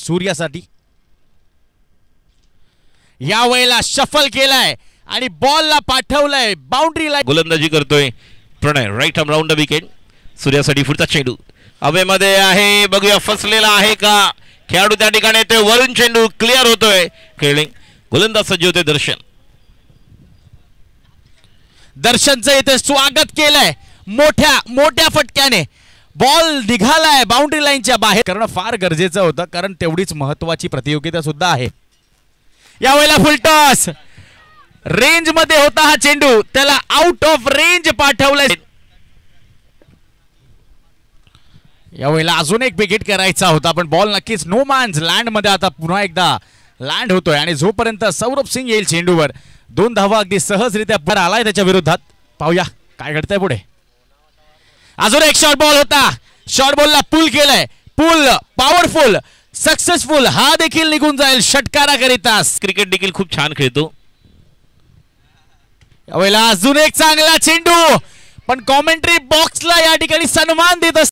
सूर्यासाठी या वेळेला शफल केलाय आणि बॉलला पाठवलंय बाउंड्री लाईन. गोलंदाजी करतोय Pranay. Right arm round the wicket. सूर्यासाठी पुढचा चेंडू हवेमध्ये आहे. बघूया फसलेला आहे का खेळाडू त्या ठिकाणी येतोय. वरून चेंडू क्लिअर होतोय. फिल्डिंग गोलंदाज सज्ज होते दर्शन. दर्शनचं इथे स्वागत केलंय मोठ्या मोठ्या फटक्याने. बॉल निघालाय बाउंड्री लाईनच्या बाहेर करणं फार गरजेचं होतं कारण तेवढीच महत्वाची प्रतियोगिता सुद्धा आहे. यावेळेला फुलटॉस रेंज मध्ये होता हा चेंडू त्याला आउट ऑफ रेंज पाठवलाय. यावेळेला अजून एक विकेट करायचा होता पण बॉल नक्कीच नो मॅन्स लँड मध्ये आता पुन्हा एकदा लँड होतोय आणि जोपर्यंत सौरभ सिंग येईल चेंडूवर 2 धावा अगदी सहजरित्या पर आलाय त्याच्या विरोधात. पाहूया काय घडतंय पुढे. अजून एक शॉर्ट बॉल होता. शॉर्ट बॉलला पुल केलंय. पुल पॉवरफुल सक्सेसफुल. हा देखील निघून जाईल षटकाराकरिता. क्रिकेट देखील खूप छान खेळतो. यावेळेला अजून एक चांगला चेंडू पण कॉमेंट्री बॉक्सला या ठिकाणी सन्मान देत